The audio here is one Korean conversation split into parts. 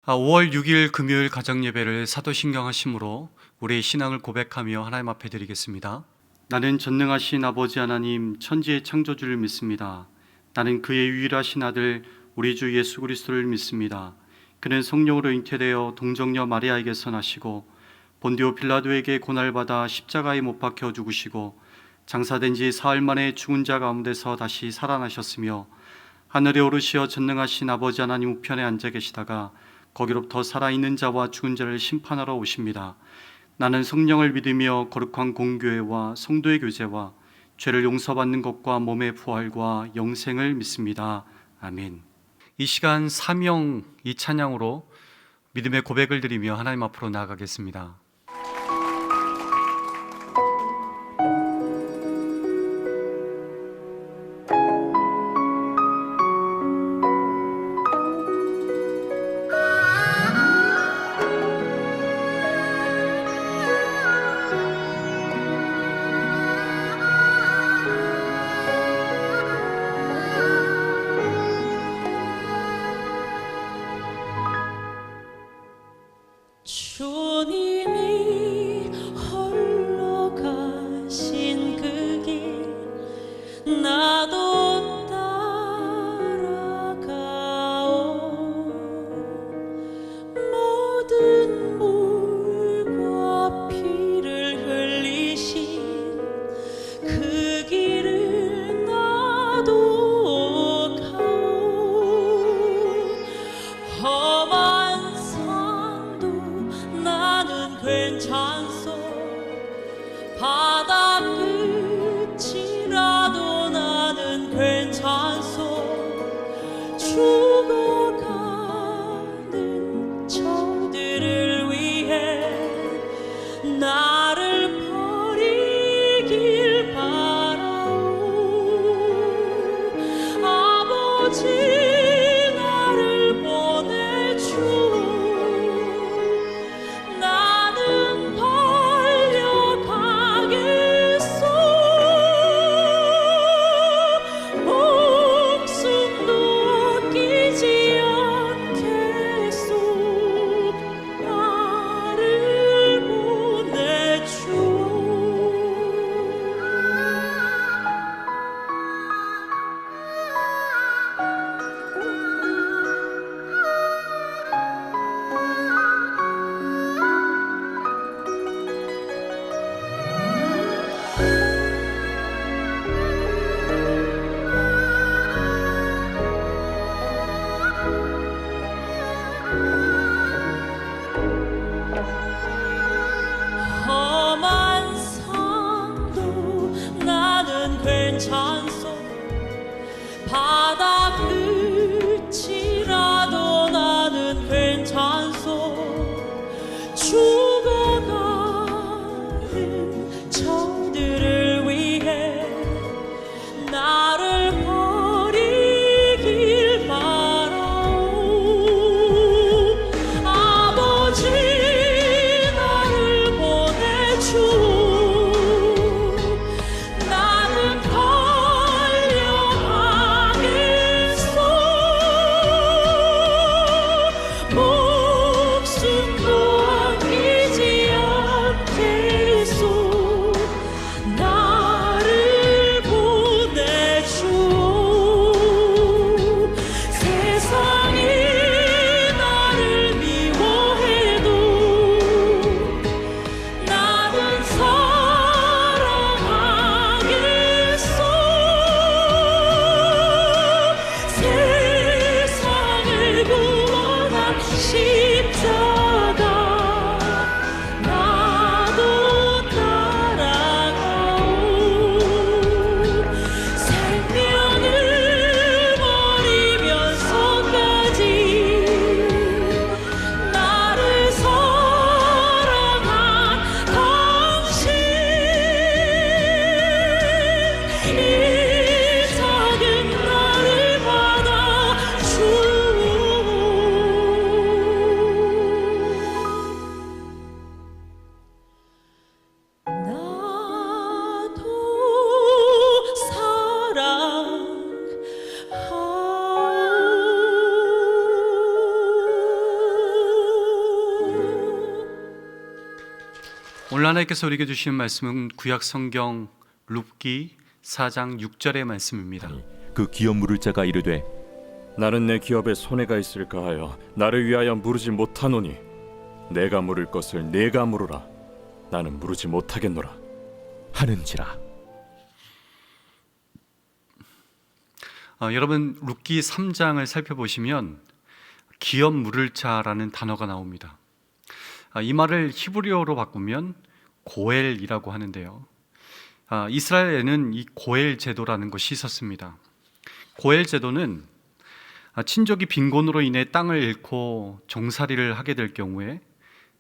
5월 6일 금요일 가정예배를 사도신경 하심으로 우리의 신앙을 고백하며 하나님 앞에 드리겠습니다. 나는 전능하신 아버지 하나님 천지의 창조주를 믿습니다. 나는 그의 유일하신 아들 우리 주 예수 그리스도를 믿습니다. 그는 성령으로 잉태되어 동정녀 마리아에게서 나시고 본디오 빌라도에게 고난받아 십자가에 못 박혀 죽으시고 장사된 지 사흘 만에 죽은 자 가운데서 다시 살아나셨으며 하늘에 오르시어 전능하신 아버지 하나님 우편에 앉아 계시다가 거기로부터 살아있는 자와 죽은 자를 심판하러 오십니다. 나는 성령을 믿으며 거룩한 공교회와 성도의 교제와 죄를 용서받는 것과 몸의 부활과 영생을 믿습니다. 아멘. 이 시간 사명 이 찬양으로 믿음의 고백을 드리며 하나님 앞으로 나아가겠습니다. 주님이 홀로 가신 그 길 나도 따라가오. 모든 물과 피를 흘리신 그 길을 나도 가오. 험한 나는 괜찮소. 바다 끝이라도 나는 괜찮소. 죽어가는 저들을 위해 나를 버리길 바라오. 아버지 나를 보내주오. 험한 산도 나는 괜찮소. 바다 끝이라도 나는 괜찮소. 죽어가는 저들을 위해 나를 버리길 바라오. 아버지 나를 보내주오. 나는 달려가겠소. 오늘 하나님께서 우리에게 주시는 말씀은 구약 성경 룻기 4장 6절의 말씀입니다. 그 기업 물을 자가 이르되 나는 내 기업에 손해가 있을까 하여 나를 위하여 물으지 못하노니 내가 물을 것을 내가 물으라. 나는 물으지 못하겠노라 하는지라. 여러분 룻기 3장을 살펴보시면 기업 물을 자라는 단어가 나옵니다. 이 말을 히브리어로 바꾸면 고엘이라고 하는데요. 이스라엘에는 이 고엘 제도라는 것이 있었습니다. 고엘 제도는 친족이 빈곤으로 인해 땅을 잃고 종살이를 하게 될 경우에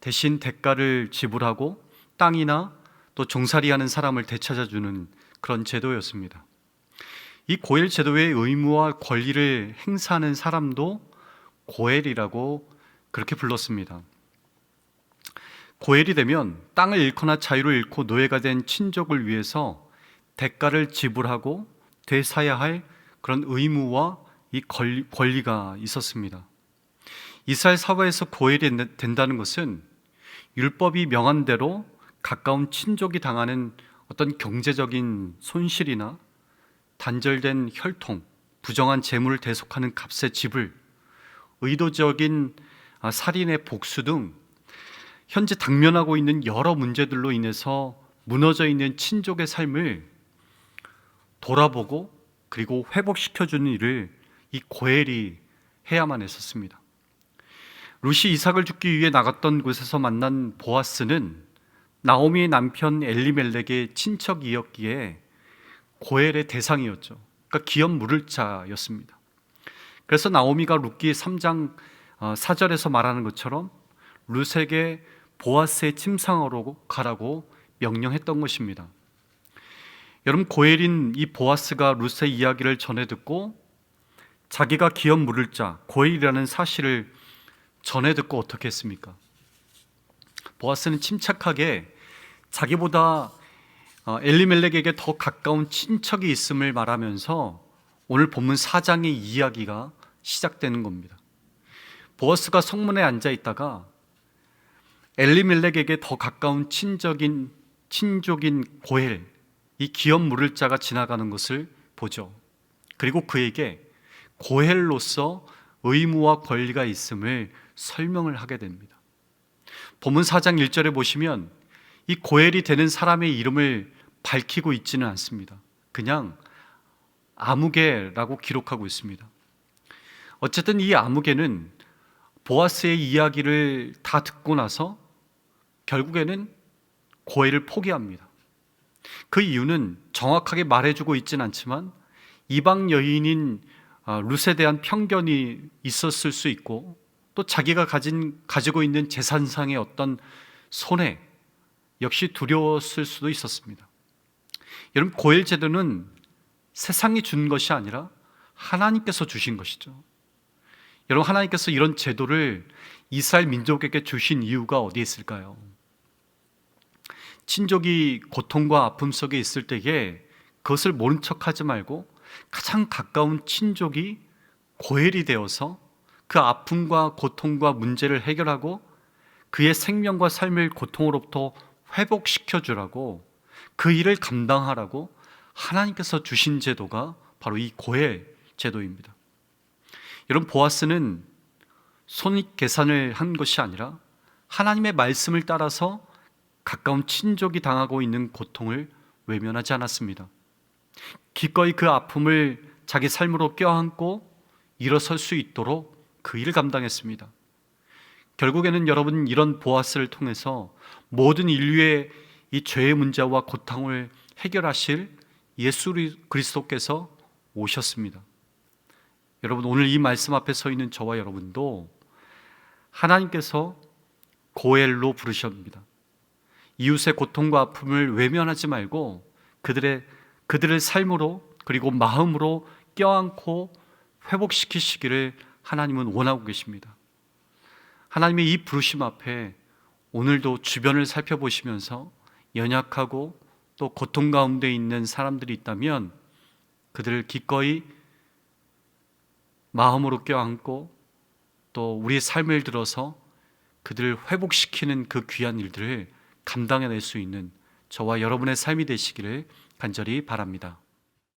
대신 대가를 지불하고 땅이나 또 종살이하는 사람을 되찾아주는 그런 제도였습니다. 이 고엘 제도의 의무와 권리를 행사하는 사람도 고엘이라고 그렇게 불렀습니다. 고엘이 되면 땅을 잃거나 자유를 잃고 노예가 된 친족을 위해서 대가를 지불하고 되사야 할 그런 의무와 이 권리가 있었습니다. 이스라엘 사회에서 고엘이 된다는 것은 율법이 명한 대로 가까운 친족이 당하는 어떤 경제적인 손실이나 단절된 혈통, 부정한 재물을 대속하는 값의 지불, 의도적인 살인의 복수 등 현재 당면하고 있는 여러 문제들로 인해서 무너져 있는 친족의 삶을 돌아보고 그리고 회복시켜주는 일을 이 고엘이 해야만 했었습니다. 룻이 이삭을 죽기 위해 나갔던 곳에서 만난 보아스는 나오미의 남편 엘리멜렉의 친척이었기에 고엘의 대상이었죠. 그러니까 기업 물을 자였습니다. 그래서 나오미가 룻기 3장 4절에서 말하는 것처럼 룻에게 보아스의 침상으로 가라고 명령했던 것입니다. 여러분 고엘인 이 보아스가 룻의 이야기를 전해 듣고 자기가 기업 물을 자 고엘이라는 사실을 전해 듣고 어떻게 했습니까? 보아스는 침착하게 자기보다 엘리멜렉에게 더 가까운 친척이 있음을 말하면서 오늘 본문 4장의 이야기가 시작되는 겁니다. 보아스가 성문에 앉아 있다가 엘리멜렉에게 더 가까운 친족인 고엘, 이 기업 물을 자가 지나가는 것을 보죠. 그리고 그에게 고엘로서 의무와 권리가 있음을 설명을 하게 됩니다. 본문 4장 1절에 보시면 이 고엘이 되는 사람의 이름을 밝히고 있지는 않습니다. 그냥 아무개라고 기록하고 있습니다. 어쨌든 이 아무개는 보아스의 이야기를 다 듣고 나서 결국에는 고엘을 포기합니다. 그 이유는 정확하게 말해주고 있지는 않지만 이방 여인인 룻에 대한 편견이 있었을 수 있고 또 자기가 가지고 있는 재산상의 어떤 손해 역시 두려웠을 수도 있었습니다. 여러분 고엘 제도는 세상이 준 것이 아니라 하나님께서 주신 것이죠. 여러분 하나님께서 이런 제도를 이스라엘 민족에게 주신 이유가 어디에 있을까요? 친족이 고통과 아픔 속에 있을 때에 그것을 모른 척하지 말고 가장 가까운 친족이 고엘이 되어서 그 아픔과 고통과 문제를 해결하고 그의 생명과 삶을 고통으로부터 회복시켜 주라고 그 일을 감당하라고 하나님께서 주신 제도가 바로 이 고엘 제도입니다. 여러분 보아스는 손익 계산을 한 것이 아니라 하나님의 말씀을 따라서 가까운 친족이 당하고 있는 고통을 외면하지 않았습니다. 기꺼이 그 아픔을 자기 삶으로 껴안고 일어설 수 있도록 그 일을 감당했습니다. 결국에는 여러분 이런 보아스를 통해서 모든 인류의 이 죄의 문제와 고통을 해결하실 예수 그리스도께서 오셨습니다. 여러분 오늘 이 말씀 앞에 서 있는 저와 여러분도 하나님께서 고엘로 부르십니다. 이웃의 고통과 아픔을 외면하지 말고 그들의 삶으로 그리고 마음으로 껴안고 회복시키시기를 하나님은 원하고 계십니다. 하나님의 이 부르심 앞에 오늘도 주변을 살펴보시면서 연약하고 또 고통 가운데 있는 사람들이 있다면 그들을 기꺼이 마음으로 껴안고 또 우리의 삶을 들어서 그들을 회복시키는 그 귀한 일들을 감당해낼 수 있는 저와 여러분의 삶이 되시기를 간절히 바랍니다.